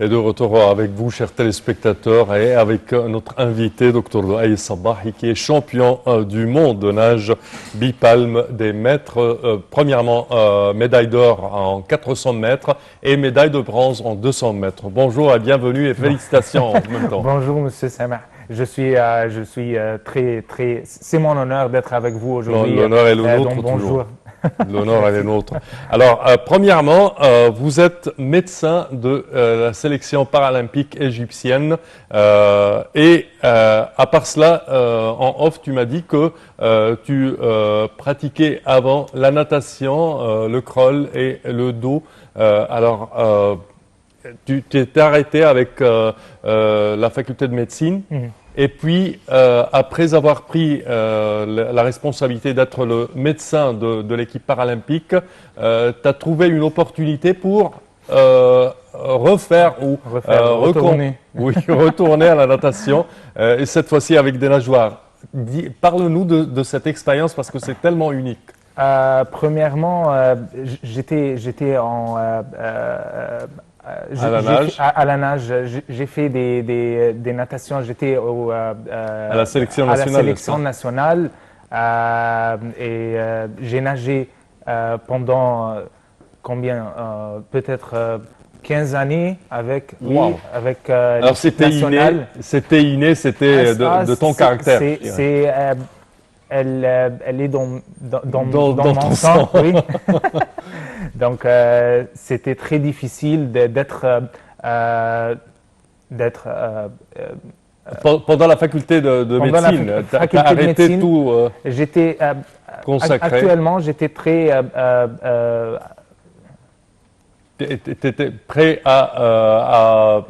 Et de retour avec vous, chers téléspectateurs, et avec notre invité, Dr Louaï Sabahi, qui est champion du monde de nage bipalme des mètres. Premièrement, médaille d'or en 400 mètres et médaille de bronze en 200 mètres. Bonjour et bienvenue et félicitations en même temps. Bonjour, Monsieur Samah. Je suis très. C'est mon honneur d'être avec vous aujourd'hui. L'honneur est le nôtre donc, toujours. bonjour. L'honneur est le nôtre. Alors, premièrement, vous êtes médecin de la sélection paralympique égyptienne et à part cela, en off, tu m'as dit que tu pratiquais avant la natation, le crawl et le dos. Tu t'es arrêté avec la faculté de médecine. Et puis, après avoir pris la responsabilité d'être le médecin de l'équipe paralympique, tu as trouvé une opportunité pour retourner. Retourner à la natation, et cette fois-ci avec des nageoires. Parle-nous de cette expérience parce que c'est tellement unique. Premièrement, j'étais en... à la nage, j'ai fait des natations, j'étais à la sélection nationale. À la sélection nationale et j'ai nagé pendant combien peut-être 15 années avec Alors c'était inné, c'était de ton caractère. Elle est dans mon sang, oui. Donc, c'était très difficile d'être pendant la faculté de médecine. Tu as arrêté tout j'étais consacré. Actuellement, j'étais très... tu étais prêt à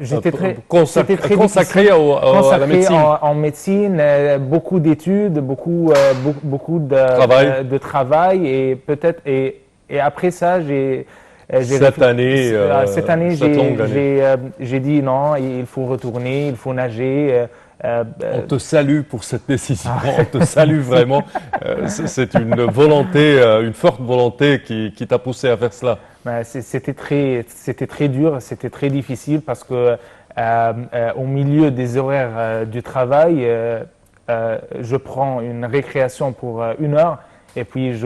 consacrer à la médecine. En médecine, beaucoup d'études, beaucoup de travail et peut-être... Et après ça, cette année, j'ai dit non, il faut retourner, il faut nager. On te salue pour cette décision, on te salue vraiment. C'est une volonté, une forte volonté qui t'a poussé à faire cela. C'était très dur, c'était très difficile parce que au milieu des horaires du travail, je prends une récréation pour 1 heure. Et puis,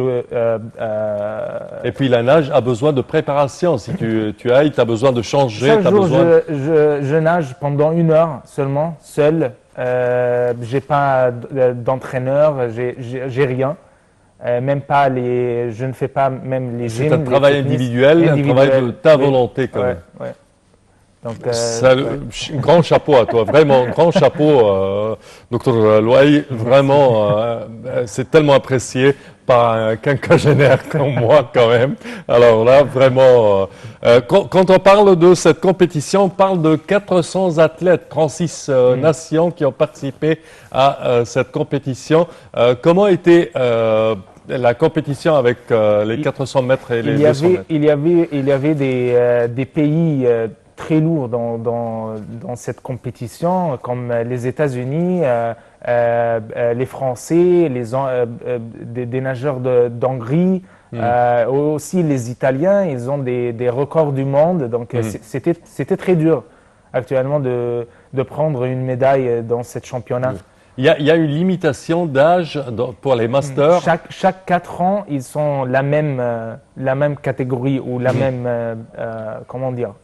et puis la nage a besoin de préparation. Si tu ailles, tu as besoin de changer. Chaque jour, je nage pendant 1 heure seulement, seul. J'ai pas d'entraîneur, j'ai rien. Même pas je ne fais pas même les gyms. C'est un travail individuel, un travail de ta volonté quand même. Ouais. Donc, grand chapeau à toi, vraiment, grand chapeau, Dr Louaï, vraiment, c'est tellement apprécié par un quinquagénaire comme moi quand même. Alors là, vraiment, quand on parle de cette compétition, on parle de 400 athlètes, 36 nations qui ont participé à cette compétition. Comment était la compétition avec les 400 mètres et les 200 mètres? Il y avait des pays très lourds dans cette compétition, comme les États-Unis, les Français, des nageurs d'Hongrie, aussi les Italiens, ils ont des records du monde. Donc c'était très dur actuellement de prendre une médaille dans ce championnat. Il y a une limitation d'âge pour les masters. Chaque 4 ans, ils sont la même catégorie ou la même, comment dire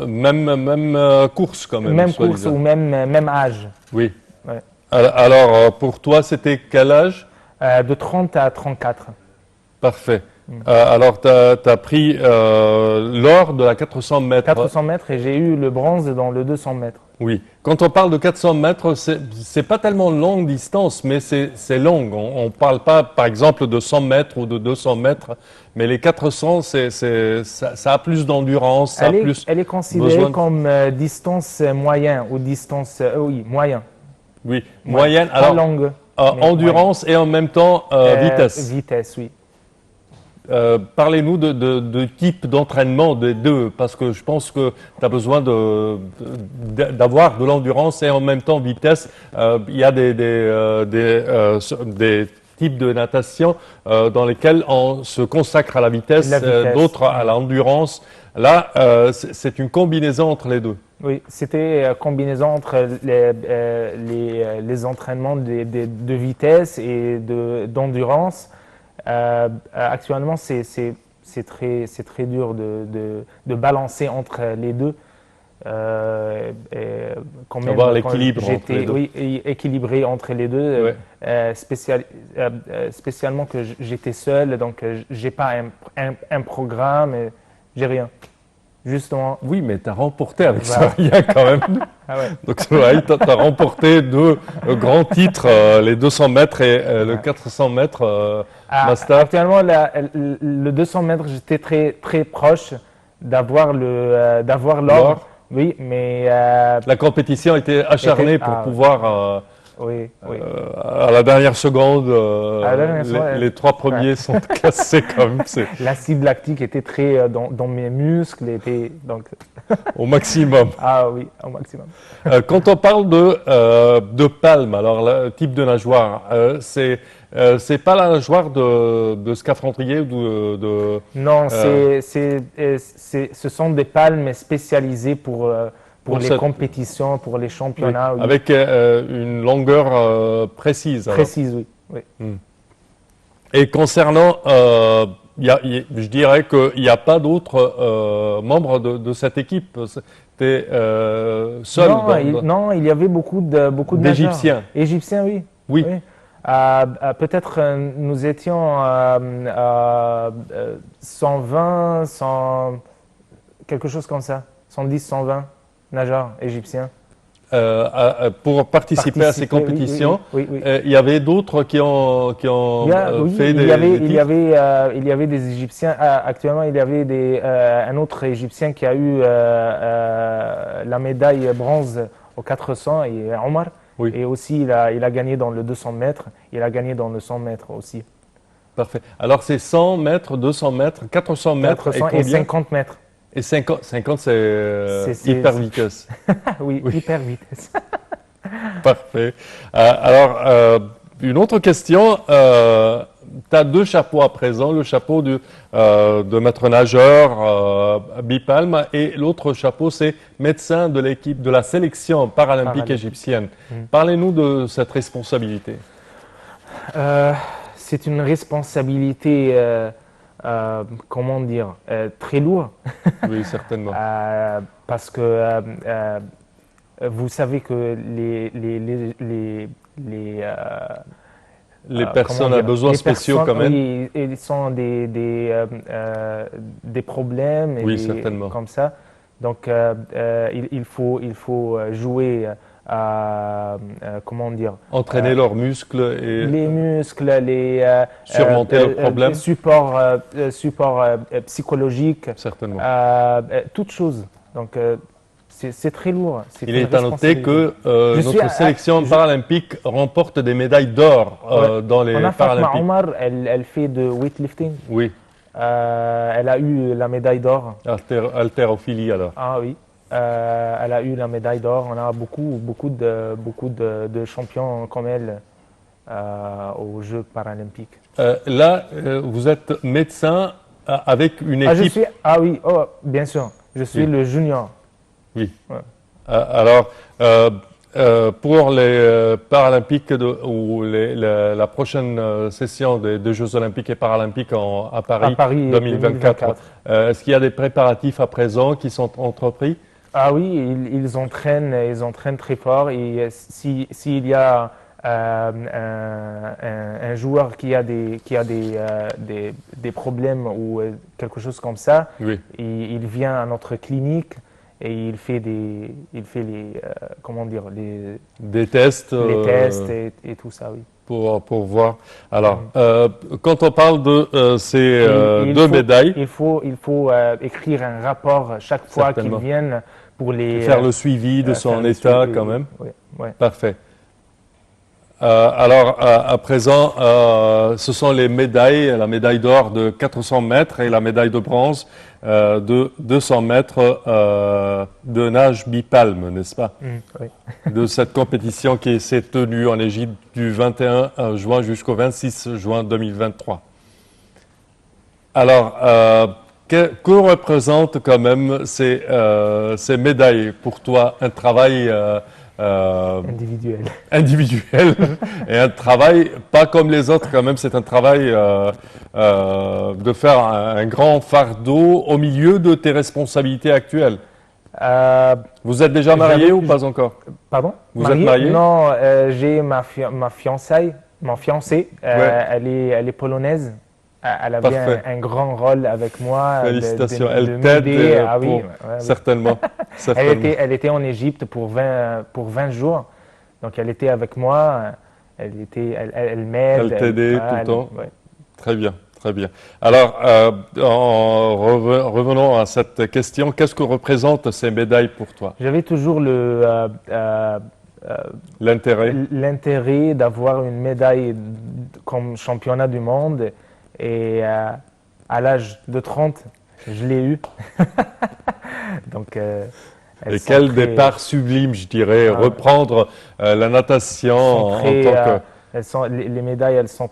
même course quand même. Même course ou même âge. Oui. Ouais. Alors, pour toi, c'était quel âge? De 30 à 34. Parfait. Alors, tu as pris l'or de la 400 mètres. 400 mètres et j'ai eu le bronze dans le 200 mètres. Oui. Quand on parle de 400 mètres, c'est pas tellement longue distance, mais c'est long. On parle pas, par exemple, de 100 mètres ou de 200 mètres, mais les 400, ça a plus d'endurance. Elle est considérée comme distance moyenne ou distance, moyen. Oui, moyenne. Pas longue. Endurance et en même temps vitesse. Vitesse, oui. Parlez-nous de type d'entraînement des deux, parce que je pense que tu as besoin d'avoir de l'endurance et en même temps vitesse. Il y a des types de natation dans lesquels on se consacre à la vitesse, La vitesse. d'autres à l'endurance. Là, c'est une combinaison entre les deux. Oui, c'était combinaison entre les entraînements de vitesse et d'endurance. Actuellement, c'est très dur de balancer entre les deux. Quand même, Avoir quand l'équilibre entre j'étais, les deux. oui, équilibré entre les deux, Ouais. spécialement que j'étais seul, donc j'ai pas un programme, j'ai rien. Justement. Oui, mais tu as remporté avec Voilà. ça rien quand même. Ah ouais. Donc, tu as remporté deux grands titres, les 200 mètres et le 400 mètres master. Actuellement, le 200 mètres, j'étais très proche d'avoir l'or. L'or. Oui, mais La compétition était acharnée pour pouvoir, oui. à la dernière seconde, À la dernière seconde, les trois premiers sont classés quand même. C'est l'acide lactique était très dans mes muscles, donc au maximum. ah oui, au maximum. Quand on parle de palme, alors le type de nageoire, c'est pas la nageoire de scaphandrier ou Non, ce sont des palmes spécialisées pour Pour les cette- compétitions, pour les oui, championnats. Oui. avec une longueur précise. alors. Précise, oui. Et concernant, je dirais qu'il n'y a pas d'autres membres de cette équipe. Tu es seul Non, il y avait beaucoup de d'Égyptiens. nageurs. Égyptiens, oui. Oui. Peut-être nous étions à 120, 100, quelque chose comme ça. 110, 120 nageurs égyptiens. Pour participer à ces compétitions. Oui. Il y avait d'autres qui ont fait il des y titres. il y avait des Égyptiens. Actuellement, il y avait un autre Égyptien qui a eu la médaille bronze au 400 et Omar. Oui. Et aussi, il a gagné dans le 200 mètres. Il a gagné dans le 100 mètres aussi. Parfait. Alors, c'est 100 mètres, 200 mètres, 400 mètres 400 et et combien? 50 mètres. Et 50, c'est C'est- hyper vitesse. Oui, Oui. hyper vitesse. Parfait. Une autre question. Tu as deux chapeaux à présent, le chapeau de maître nageur bipalme et l'autre chapeau, c'est médecin de l'équipe de la sélection paralympique égyptienne. Parlez-nous de cette responsabilité. C'est une responsabilité, comment dire, très lourde. Oui, certainement. Parce que vous savez que Les personnes comment à dire, besoins les spéciaux personnes, quand même. oui, ils sont des problèmes et Oui, certainement. comme ça. Donc, il faut jouer à, comment dire, Entraîner leurs muscles et les muscles, surmonter leurs problèmes. support psychologique, Certainement. toutes choses. Donc, c'est très lourd. Il est à noter que Je suis notre sélection paralympique remporte des médailles d'or dans les On a Fatma Paralympiques. Omar, elle fait de weightlifting. Oui, Elle a eu la médaille d'or. haltérophilie alors. Ah oui. Elle a eu la médaille d'or. On a beaucoup de champions comme elle aux Jeux paralympiques. Là, vous êtes médecin avec une équipe. Oui, bien sûr. Je suis Oui. le junior. Oui. Ouais. Alors, pour les Paralympiques ou la prochaine session des Jeux Olympiques et Paralympiques à Paris, 2024, est-ce qu'il y a des préparatifs à présent qui sont entrepris? Ah oui, ils entraînent très fort. Et s'il y a un joueur qui a des problèmes ou quelque chose comme ça, Oui. il vient à notre clinique et il fait comment dire, Des tests. les tests et tout ça, oui. Pour voir. Alors, quand on parle de ces deux médailles, Il faut écrire un rapport chaque fois qu'ils Certainement. viennent pour les faire le suivi de son faire le état suivi, quand oui, même. oui, oui. Parfait. Alors, à présent, ce sont les médailles, la médaille d'or de 400 mètres et la médaille de bronze de 200 mètres de nage bipalme, n'est-ce pas? Oui. De cette compétition qui s'est tenue en Égypte du 21 juin jusqu'au 26 juin 2023. Alors, que représentent quand même ces médailles pour toi? Un travail Individuel. individuel et un travail pas comme les autres quand même, c'est un travail de faire un grand fardeau au milieu de tes responsabilités actuelles. Vous êtes déjà marié ou pas encore? Pardon? Vous êtes marié? Non, j'ai ma fiancée. Ouais. Elle est polonaise. Elle avait Parfait. un grand rôle avec moi. Félicitations. De Elle t'aide m'aider. Ah oui, pour... ouais, ouais. Certainement. Elle Certainement. était en Égypte pour 20 jours. Donc elle était avec moi. Elle m'aide. Elle t'aidait tout le elle- temps. ouais. Très bien, très bien. Alors, revenons à cette question. Qu'est-ce que représentent ces médailles pour toi? J'avais toujours L'intérêt? l'intérêt d'avoir une médaille comme championnat du monde et à l'âge de 30, je l'ai eu. Donc, elles Et sont quel très- départ sublime, je dirais, Ah, reprendre la natation sont en très, tant que les médailles, elles sont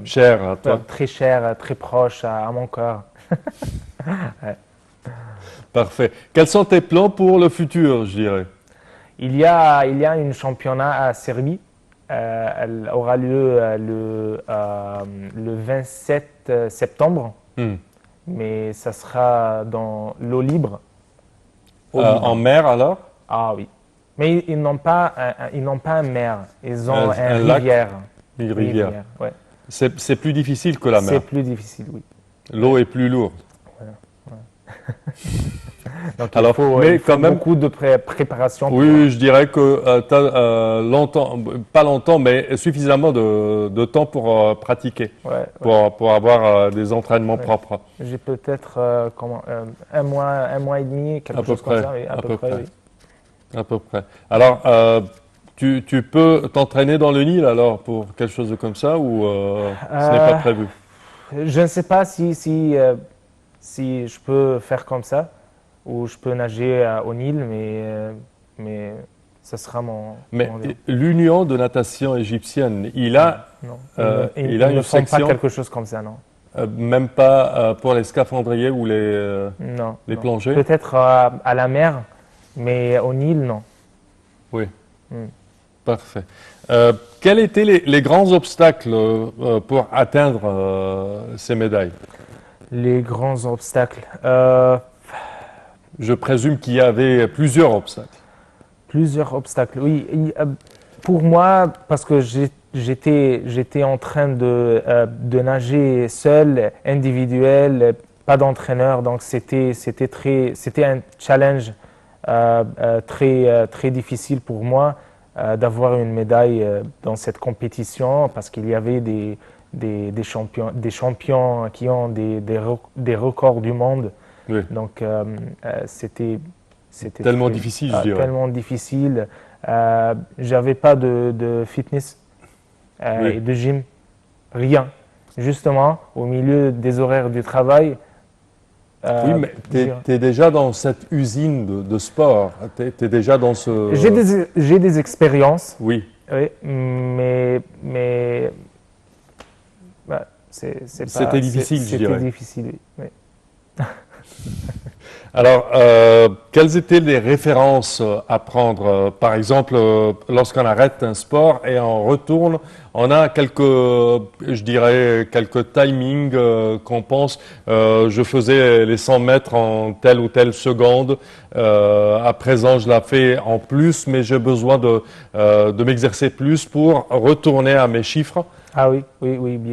cher à toi. très chères, très proches à mon cœur. Parfait. Quels sont tes plans pour le futur, je dirais? Il y a une championnat à Serbie. Elle aura lieu le 27 septembre, Hmm. mais ça sera dans l'eau libre. Au Liban. En mer alors? Ah oui. Mais ils n'ont pas un mer, ils ont Un une lac? rivière. Une rivière. Ouais. C'est plus difficile que la C'est mer. plus difficile, oui. L'eau est plus lourde. Donc Alors, mais il faut quand même- beaucoup de préparation. Oui, je dirais que tu as longtemps, pas longtemps, mais suffisamment de temps pour pratiquer, Ouais, ouais. pour avoir des entraînements Ouais. propres. J'ai peut-être un mois et demi, quelque À peu chose comme près, ça. Oui, à peu près, oui. À peu près. Alors, tu peux t'entraîner dans le Nil alors pour quelque chose de comme ça ou ce n'est pas prévu? Je ne sais pas si je peux faire comme ça ou je peux nager au Nil, mais ça sera Mais mon deal. l'Union de natation égyptienne, il a Non. il a Ils une ne font pas section, quelque chose comme ça, non. même pas pour les scaphandriers ou Non. les non. plongées? Peut-être à la mer, mais au Nil, non. Oui. Hmm. Parfait. Quels étaient les grands obstacles pour atteindre ces médailles? Les grands obstacles. Je présume qu'il y avait plusieurs obstacles. Plusieurs obstacles. Oui, pour moi, parce que j'étais en train de nager seul, individuel, pas d'entraîneur, donc c'était un challenge très difficile pour moi d'avoir une médaille dans cette compétition parce qu'il y avait des champions qui ont des records du monde. Oui. Donc c'était Tellement difficile, je dirais. tellement difficile. J'avais pas de fitness Oui. et de gym, rien. Justement, au milieu des horaires du travail. Oui, mais tu es déjà dans cette usine de sport. Tu es déjà dans ce... J'ai des expériences, Oui. oui, mais bah, c'est pas- C'était difficile, je C'était dirais. difficile, oui. Oui. Alors, quelles étaient les références à prendre? Par exemple, lorsqu'on arrête un sport et on retourne, on a je dirais, quelques timings qu'on pense. Je faisais les 100 mètres en telle ou telle seconde. À présent, je la fais en plus, mais j'ai besoin de m'exercer plus pour retourner à mes chiffres. Ah oui,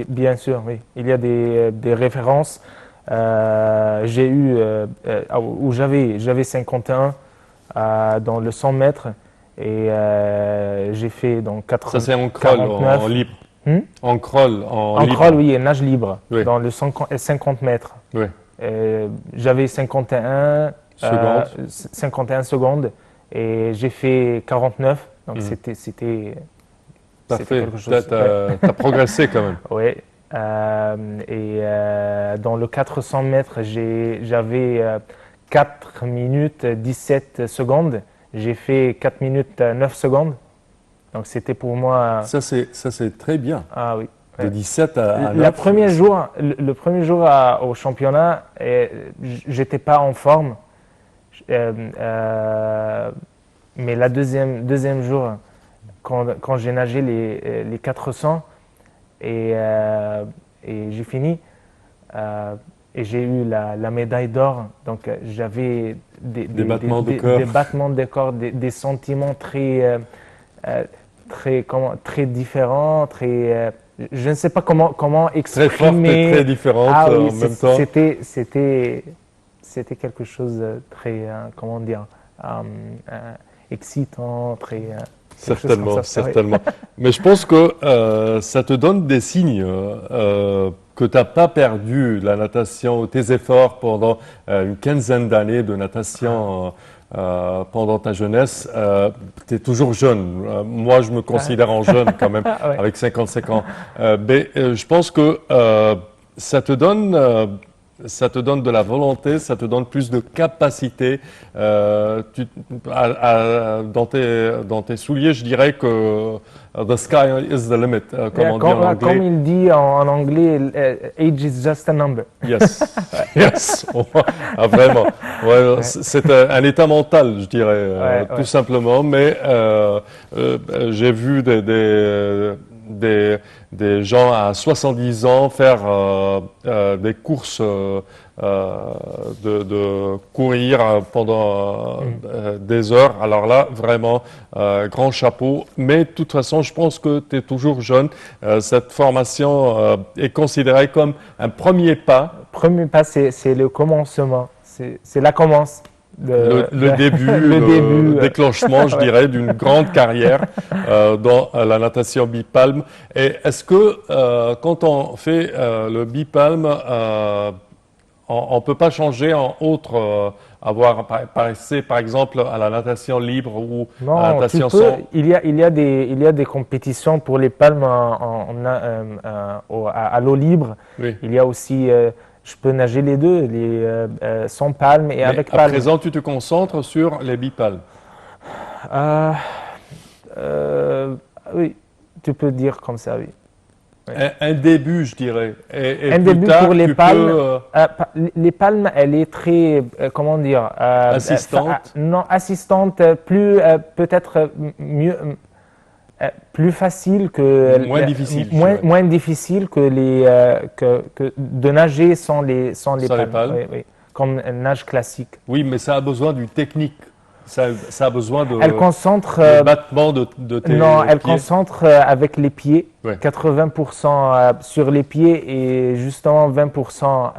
bien sûr, oui. Il y a des références. J'ai eu où j'avais 51 dans le 100 mètres et j'ai fait donc Ça, c'est en crawl, 49. en libre. Hmm? En crawl, en En libre. crawl, oui, et nage libre Oui. dans le 50 mètres. Oui. J'avais 51 Secondes. 51 secondes et j'ai fait 49. Donc Mhm. c'était Parfait. quelque chose. T'as progressé quand même. Oui. Dans le 400 mètres, j'avais 4 minutes 17 secondes. J'ai fait 4 minutes 9 secondes. Donc c'était pour moi. Ça, c'est très bien. Ah oui. De Ouais. 17 à 9. Le premier jour au championnat, j'étais pas en forme. Mais la deuxième jour, quand j'ai nagé les 400 et j'ai fini, et j'ai eu la médaille d'or. Donc j'avais Des battements de cœur. des battements de corps, des sentiments très différents, je ne sais pas comment exprimer. Très forte et très différente Ah oui, en même temps. C'était quelque chose de très, comment dire, excitant, très. Quelque chose Certainement, comme ça, oui. certainement. Mais je pense que ça te donne des signes que tu n'as pas perdu la natation, tes efforts pendant une quinzaine d'années de natation pendant ta jeunesse. Tu es toujours jeune. Moi, je me considère en jeune quand même, Ah ouais. avec 55 ans. Mais je pense que ça te donne... ça te donne de la volonté, ça te donne plus de capacité. Dans tes souliers, je dirais que the sky is the limit, comme on dit en Comme anglais. il dit en anglais, age is just a number. Yes, yes, vraiment. Ouais, Ouais. c'est un état mental, je dirais, Ouais, tout ouais. simplement. Mais j'ai vu des gens à 70 ans faire des courses de courir pendant des heures. Alors là, vraiment, grand chapeau. Mais de toute façon, je pense que tu es toujours jeune. Cette formation est considérée comme un premier pas. Premier pas, c'est le commencement. C'est la commence. Le début, le le début. déclenchement, je Ouais. dirais, d'une grande carrière dans la natation bipalme. Et est-ce que quand on fait le bipalme, on ne peut pas changer en autre, par exemple à la natation libre ou à la Non, tu natation peux. sans... Il y a des compétitions pour les palmes à l'eau libre. Oui. Il y a aussi, je peux nager les deux, sans palme et Mais avec à palme. présent, tu te concentres sur les bipalmes. Euh, euh, oui, tu peux dire comme ça, oui. Un début, je dirais. Et Un plus début tard, pour les tu palmes. peux... Les palmes, elle est très, comment dire, Assistante. non, assistante, plus peut-être mieux, plus facile que Moins difficile, je dirais. moins difficile que que de nager sans les Sans les palmes. Oui, oui. Comme un nage classique. Oui, mais ça a besoin d'une technique. Ça a besoin Elle concentre de battement de tes non, elle pieds. concentre avec les pieds, Ouais. 80% sur les pieds et justement 20%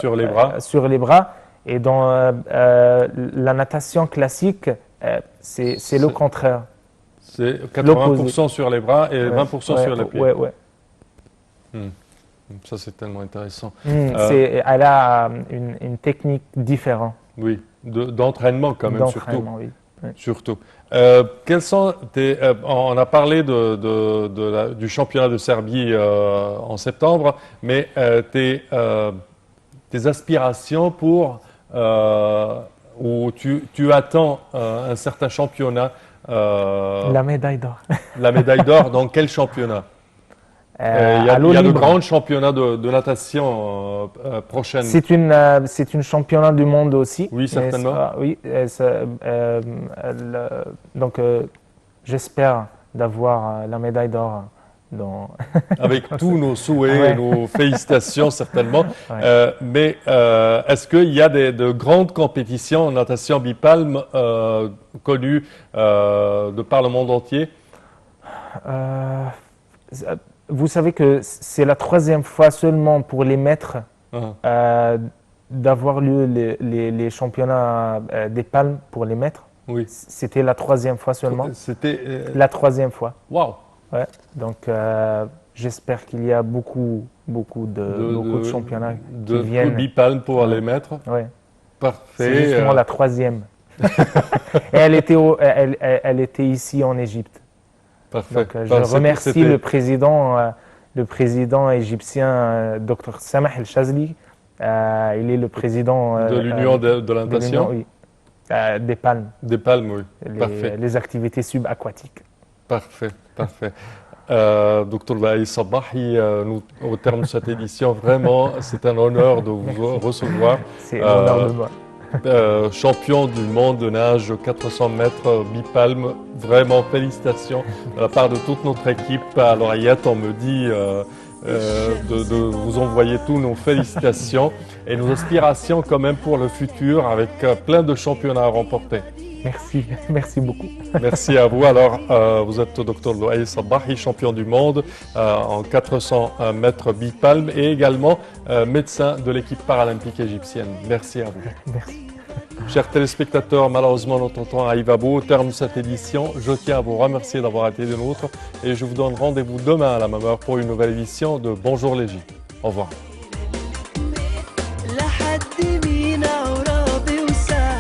Sur les bras. sur les bras. Et dans la natation classique, c'est le contraire. C'est 80% L'opposé. sur les bras et Ouais, 20% ouais, sur les pieds. ouais, ouais. Ça, c'est tellement intéressant. Elle a une technique différente Oui, d'entraînement quand même, surtout. d'entraînement, oui. Ouais. Surtout. Quels sont on a parlé du championnat de Serbie en septembre, mais tes aspirations pour où tu attends un certain championnat, La médaille d'or. la médaille d'or, dans quel championnat? Il y À l'eau a de libre. grands championnats de natation prochaines. C'est une championnat du monde aussi. Oui, certainement. Oui, donc j'espère d'avoir la médaille d'or dans. Avec tous nos souhaits, Ouais. nos félicitations certainement. Ouais. Mais est-ce qu'il y a de grandes compétitions en natation bipalme connues de par le monde entier? Euh, Vous savez que c'est la 3e fois seulement pour les maîtres Ah, d'avoir lieu les championnats des palmes pour les maîtres. oui. C'était la 3e fois seulement. C'était... La 3e fois. Waouh! Ouais. Donc j'espère qu'il y a beaucoup de championnats de qui viennent. bipalme pour les maîtres. Ouais. Parfait. C'est justement la 3e. Et elle était ici en Égypte. Parfait. Donc, je Ben, remercie c'était- le président égyptien, Dr Samah El Chazli. Il est le président de l'Union de la de l'Union, natation, oui, des palmes, des palmes, oui. Parfait. les activités subaquatiques. Parfait, parfait. Docteur Laï Sabahi, au terme de cette édition, vraiment, c'est un honneur de vous recevoir. C'est un honneur de moi. Champion du monde de nage 400 mètres bipalme, vraiment félicitations de la part de toute notre équipe. À l'oreillette, on me dit de vous envoyer tous nos félicitations et nos aspirations quand même pour le futur avec plein de championnats à remporter. Merci, merci beaucoup. Merci à vous. Alors, vous êtes Dr Louaï Sabahi, champion du monde en 400 mètres bipalme et également médecin de l'équipe paralympique égyptienne. Merci à vous. Merci. Chers téléspectateurs, malheureusement notre temps arrive à bout. Au terme de cette édition, je tiens à vous remercier d'avoir été des nôtres et je vous donne rendez-vous demain à la même heure pour une nouvelle édition de Bonjour l'Égypte. Au revoir.